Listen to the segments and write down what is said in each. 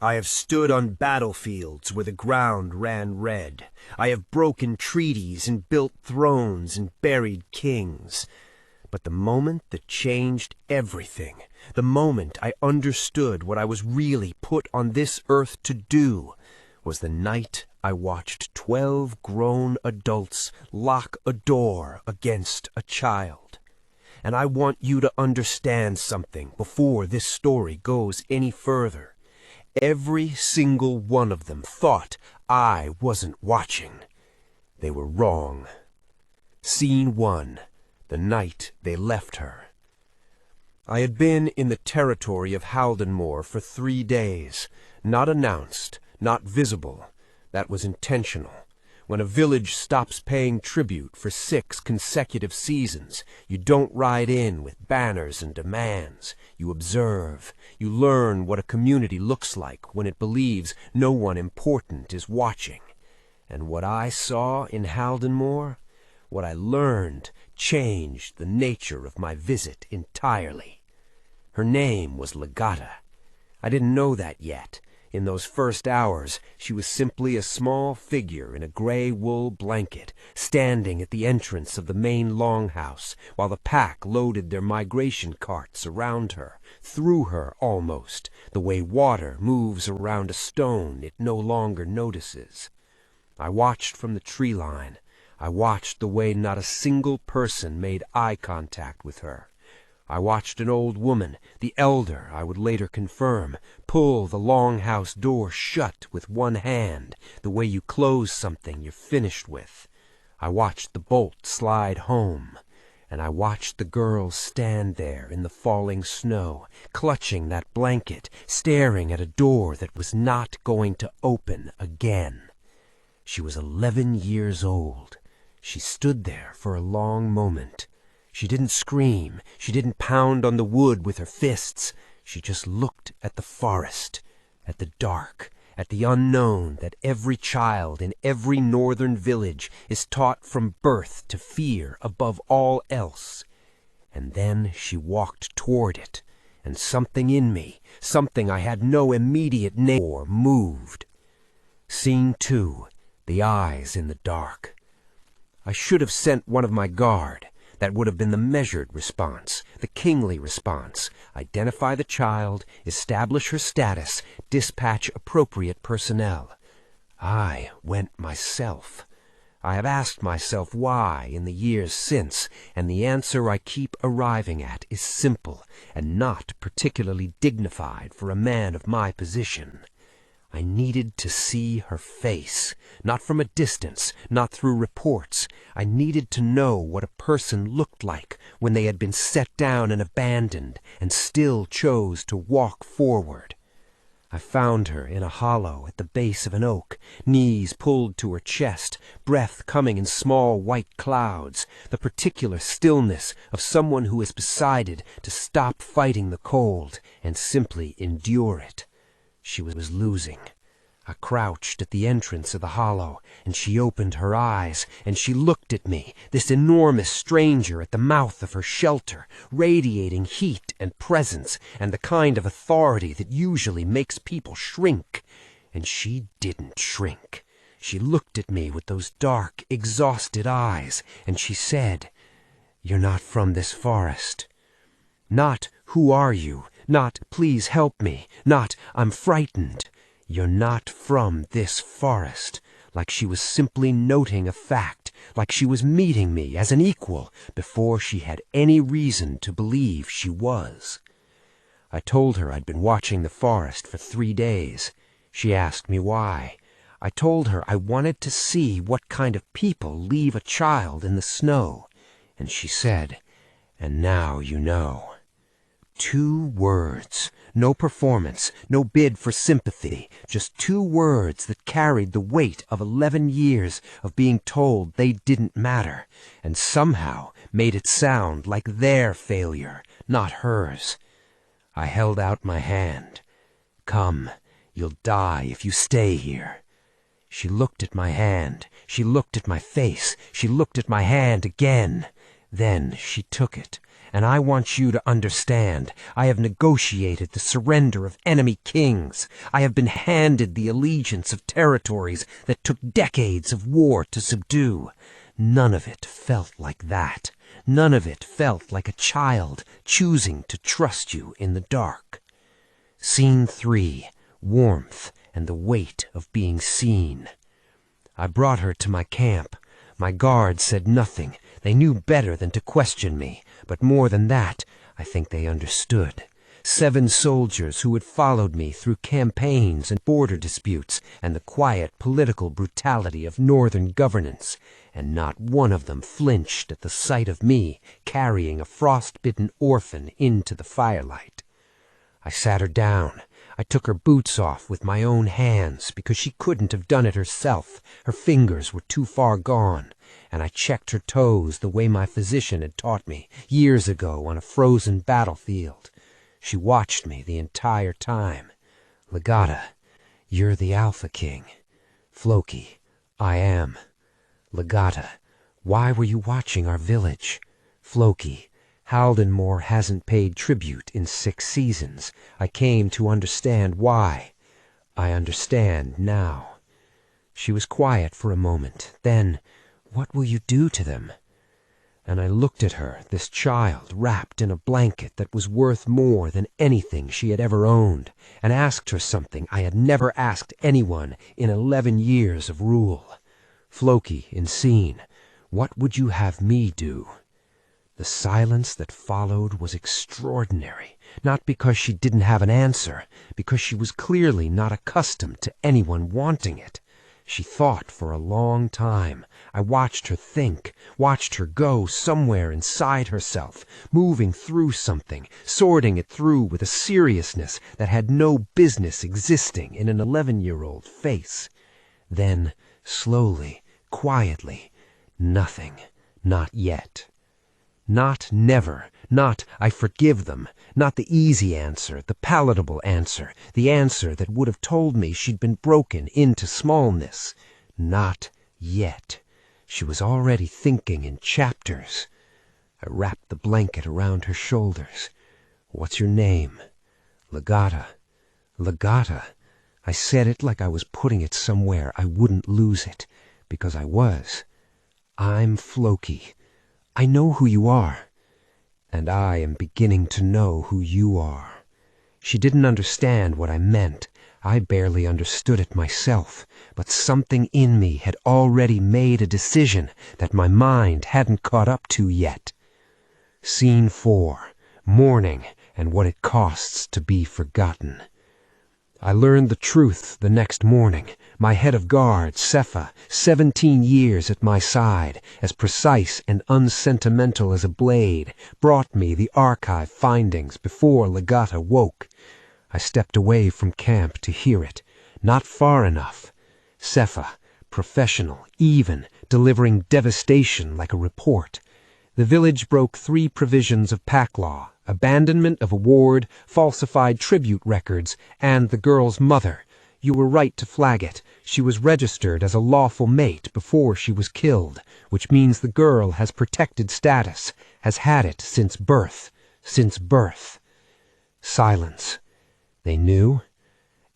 I have stood on battlefields where the ground ran red. I have broken treaties and built thrones and buried kings. But the moment that changed everything, the moment I understood what I was really put on this earth to do, was the night I watched 12 grown adults lock a door against a child. And I want you to understand something before this story goes any further. Every single one of them thought I wasn't watching. They were wrong. Scene 1. The night they left her. I had been in the territory of Haldenmore for 3 days, not announced, not visible. That was intentional. When a village stops paying tribute for 6 consecutive seasons, you don't ride in with banners and demands. You observe. You learn what a community looks like when it believes no one important is watching. And what I saw in Haldenmore, what I learned, changed the nature of my visit entirely. Her name was Lagata. I didn't know that yet. In those first hours, she was simply a small figure in a gray wool blanket, standing at the entrance of the main longhouse, while the pack loaded their migration carts around her, through her almost, the way water moves around a stone it no longer notices. I watched from the tree line. I watched the way not a single person made eye contact with her. I watched an old woman, the elder I would later confirm, pull the longhouse door shut with one hand, the way you close something you're finished with. I watched the bolt slide home, and I watched the girl stand there in the falling snow, clutching that blanket, staring at a door that was not going to open again. She was 11 years old. She stood there for a long moment. She didn't scream. She didn't pound on the wood with her fists. She just looked at the forest, at the dark, at the unknown that every child in every northern village is taught from birth to fear above all else. And then she walked toward it, and something in me, something I had no immediate name for, moved. Scene 2. The eyes in the dark. I should have sent one of my guard. That would have been the measured response, the kingly response. Identify the child, establish her status, dispatch appropriate personnel. I went myself. I have asked myself why in the years since, and the answer I keep arriving at is simple and not particularly dignified for a man of my position. I needed to see her face, not from a distance, not through reports. I needed to know what a person looked like when they had been set down and abandoned and still chose to walk forward. I found her in a hollow at the base of an oak, knees pulled to her chest, breath coming in small white clouds, the particular stillness of someone who has decided to stop fighting the cold and simply endure it. She was losing. I crouched at the entrance of the hollow, and she opened her eyes, and she looked at me, this enormous stranger at the mouth of her shelter, radiating heat and presence and the kind of authority that usually makes people shrink. And she didn't shrink. She looked at me with those dark, exhausted eyes, and she said, "You're not from this forest." Not, "Who are you?" Not, "Please help me." Not, "I'm frightened." "You're not from this forest." Like she was simply noting a fact, like she was meeting me as an equal before she had any reason to believe she was. I told her I'd been watching the forest for 3 days. She asked me why. I told her I wanted to see what kind of people leave a child in the snow. And she said, "And now you know." 2 words, no performance, no bid for sympathy, just 2 words that carried the weight of 11 years of being told they didn't matter, and somehow made it sound like their failure, not hers. I held out my hand. "Come, you'll die if you stay here." She looked at my hand. She looked at my face. She looked at my hand again. Then she took it, and I want you to understand, I have negotiated the surrender of enemy kings. I have been handed the allegiance of territories that took decades of war to subdue. None of it felt like that. None of it felt like a child choosing to trust you in the dark. Scene 3, warmth and the weight of being seen. I brought her to my camp. My guards said nothing. They knew better than to question me, but more than that, I think they understood. 7 soldiers who had followed me through campaigns and border disputes and the quiet political brutality of northern governance, and not one of them flinched at the sight of me carrying a frost-bitten orphan into the firelight. I sat her down. I took her boots off with my own hands because she couldn't have done it herself. Her fingers were too far gone. And I checked her toes the way my physician had taught me years ago on a frozen battlefield. She watched me the entire time. Lagata, you're the Alpha King. Floki, I am. Lagata, why were you watching our village? Floki, Haldenmore hasn't paid tribute in 6 seasons. I came to understand why. I understand now. She was quiet for a moment. Then, what will you do to them? And I looked at her, this child wrapped in a blanket that was worth more than anything she had ever owned, and asked her something I had never asked anyone in 11 years of rule. Floki in scene, what would you have me do? The silence that followed was extraordinary, not because she didn't have an answer, because she was clearly not accustomed to anyone wanting it. She thought for a long time. I watched her think, watched her go somewhere inside herself, moving through something, sorting it through with a seriousness that had no business existing in an 11-year-old face. Then, slowly, quietly, nothing, not yet. Not never, not I forgive them, not the easy answer, the palatable answer, the answer that would have told me she'd been broken into smallness. Not yet. She was already thinking in chapters. I wrapped the blanket around her shoulders. What's your name? Lagata. Lagata. I said it like I was putting it somewhere I wouldn't lose it, because I was. I'm Floki. I know who you are, and I am beginning to know who you are. She didn't understand what I meant. I barely understood it myself, but something in me had already made a decision that my mind hadn't caught up to yet. Scene 4, mourning and what it costs to be forgotten. I learned the truth the next morning. My head of guard, Sepha, 17 years at my side, as precise and unsentimental as a blade, brought me the archive findings before Lagata woke. I stepped away from camp to hear it. Not far enough. Sepha, professional, even, delivering devastation like a report. The village broke 3 provisions of pack law: abandonment of award, falsified tribute records, and the girl's mother. You were right to flag it. She was registered as a lawful mate before she was killed, which means the girl has protected status, has had it since birth. Since birth. Silence. They knew?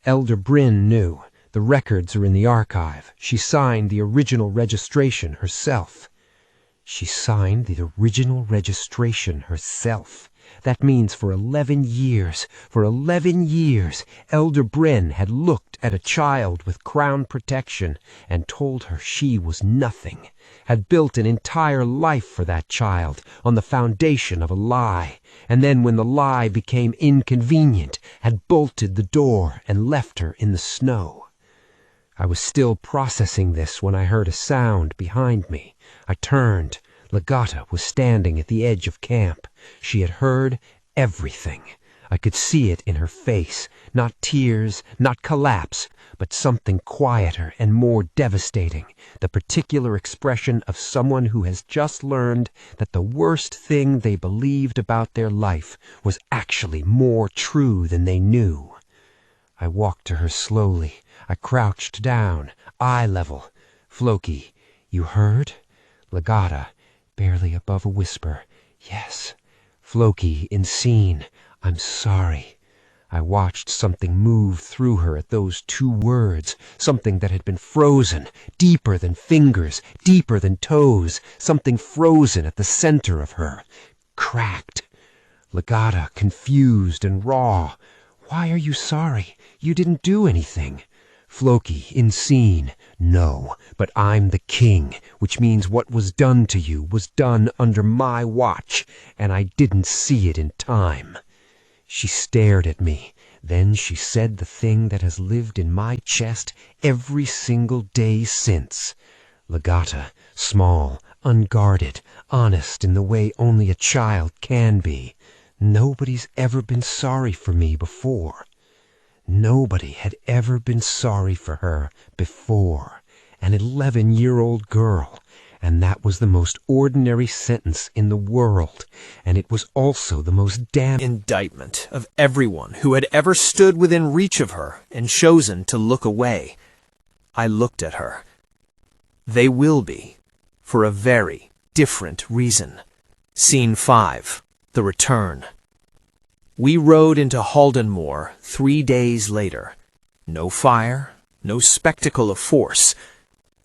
Elder Bryn knew. The records are in the archive. She signed the original registration herself. She signed the original registration herself. That means for 11 years, Elder Bryn had looked at a child with crown protection and told her she was nothing, had built an entire life for that child on the foundation of a lie, and then when the lie became inconvenient, had bolted the door and left her in the snow. I was still processing this when I heard a sound behind me. I turned. Lagata was standing at the edge of camp. She had heard everything. I could see it in her face. Not tears, not collapse, but something quieter and more devastating. The particular expression of someone who has just learned that the worst thing they believed about their life was actually more true than they knew. I walked to her slowly. I crouched down, eye level. Floki, you heard? Lagata, barely above a whisper. "Yes, Floki, insane, I'm sorry." I watched something move through her at those 2 words, something that had been frozen, deeper than fingers, deeper than toes, something frozen at the center of her. Cracked. Lagata, confused and raw. "Why are you sorry? You didn't do anything." Floki, insane. "No, but I'm the king, which means what was done to you was done under my watch, and I didn't see it in time." She stared at me. Then she said the thing that has lived in my chest every single day since. Lagata, small, unguarded, honest in the way only a child can be. Nobody's ever been sorry for me before. Nobody had ever been sorry for her before. An 11-year-old girl. And that was the most ordinary sentence in the world. And it was also the most damn indictment of everyone who had ever stood within reach of her and chosen to look away. I looked at her. They will be, for a very different reason. Scene 5. The Return. We rode into Haldenmoor 3 days later. No fire, no spectacle of force.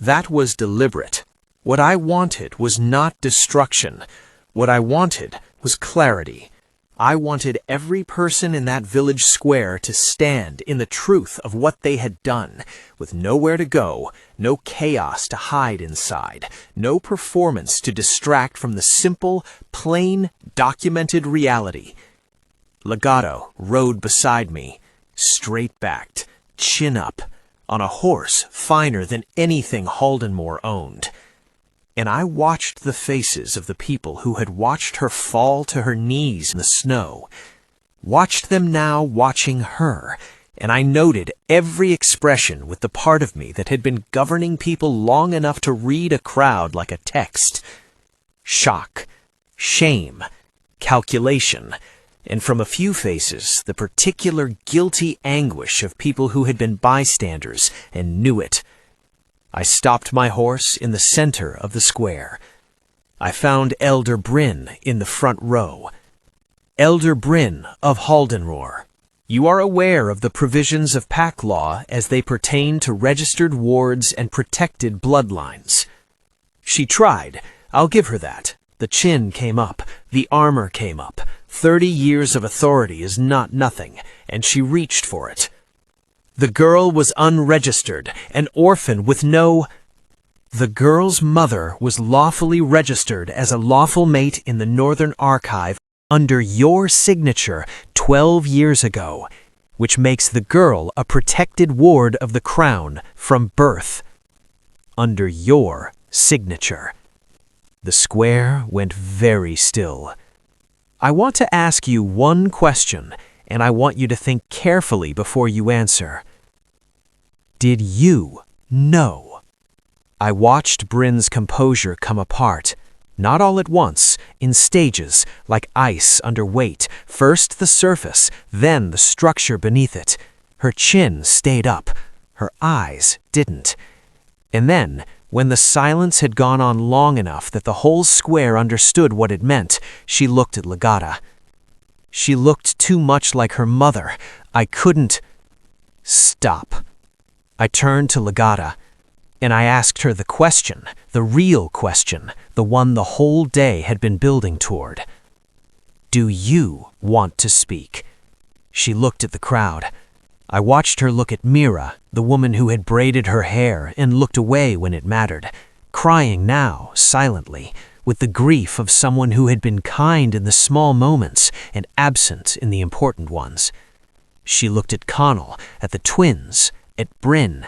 That was deliberate. What I wanted was not destruction. What I wanted was clarity. I wanted every person in that village square to stand in the truth of what they had done, with nowhere to go, no chaos to hide inside, no performance to distract from the simple, plain, documented reality. Lagata rode beside me, straight-backed, chin up, on a horse finer than anything Haldenmoor owned. And I watched the faces of the people who had watched her fall to her knees in the snow, watched them now watching her, and I noted every expression with the part of me that had been governing people long enough to read a crowd like a text. Shock, shame, calculation, and from a few faces, the particular guilty anguish of people who had been bystanders and knew it. I stopped my horse in the center of the square. I found Elder Bryn in the front row. Elder Bryn of Haldenmoor, you are aware of the provisions of pack law as they pertain to registered wards and protected bloodlines. She tried. I'll give her that. The chin came up. The armor came up. 30 years of authority is not nothing, and she reached for it. The girl was unregistered, an orphan with no... The girl's mother was lawfully registered as a lawful mate in the Northern Archive under your signature 12 years ago, which makes the girl a protected ward of the Crown from birth. Under your signature. The square went very still. I want to ask you one question, and I want you to think carefully before you answer. Did you know? I watched Bryn's composure come apart, not all at once, in stages, like ice under weight, first the surface, then the structure beneath it. Her chin stayed up, her eyes didn't. And then, when the silence had gone on long enough that the whole square understood what it meant, she looked at Lagata. She looked too much like her mother. I couldn't... Stop. I turned to Lagata, and I asked her the question, the real question, the one the whole day had been building toward. Do you want to speak? She looked at the crowd. I watched her look at Mira, the woman who had braided her hair and looked away when it mattered, crying now, silently, with the grief of someone who had been kind in the small moments and absent in the important ones. She looked at Connell, at the twins, at Bryn,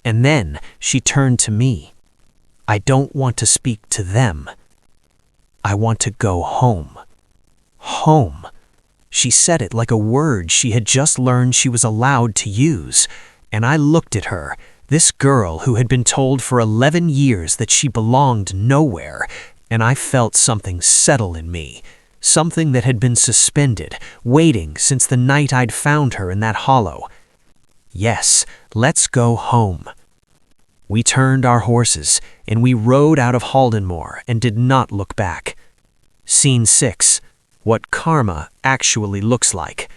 and then she turned to me. I don't want to speak to them. I want to go home. Home. She said it like a word she had just learned she was allowed to use, and I looked at her, this girl who had been told for 11 years that she belonged nowhere, and I felt something settle in me, something that had been suspended, waiting since the night I'd found her in that hollow. Yes, let's go home. We turned our horses, and we rode out of Haldenmoor and did not look back. Scene 6. What karma actually looks like.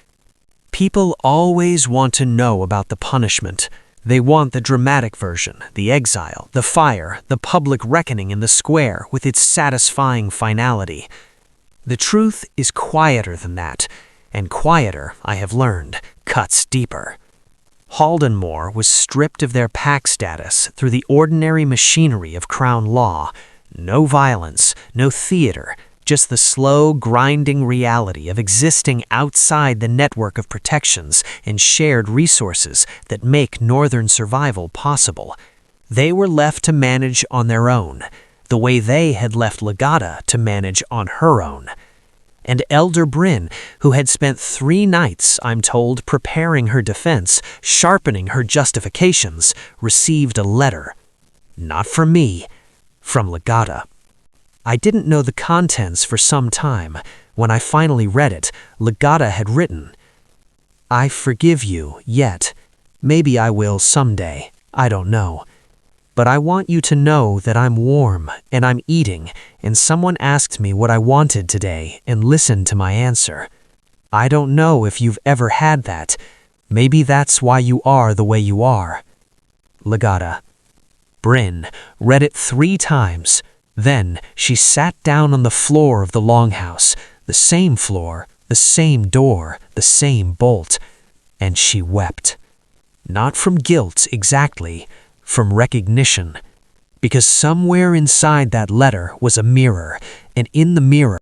People always want to know about the punishment. They want the dramatic version, the exile, the fire, the public reckoning in the square with its satisfying finality. The truth is quieter than that, and quieter, I have learned, cuts deeper. Haldenmoor was stripped of their pack status through the ordinary machinery of crown law. No violence, no theater, just the slow, grinding reality of existing outside the network of protections and shared resources that make northern survival possible. They were left to manage on their own, the way they had left Lagata to manage on her own. And Elder Bryn, who had spent 3 nights, I'm told, preparing her defense, sharpening her justifications, received a letter. Not from me, from Lagata. I didn't know the contents for some time. When I finally read it, Lagata had written, "I forgive you, yet. Maybe I will someday. I don't know. But I want you to know that I'm warm, and I'm eating, and someone asked me what I wanted today, and listened to my answer. I don't know if you've ever had that. Maybe that's why you are the way you are. Lagata." Bryn read it 3 times. Then she sat down on the floor of the longhouse, the same floor, the same door, the same bolt, and she wept. Not from guilt exactly, from recognition. Because somewhere inside that letter was a mirror, and in the mirror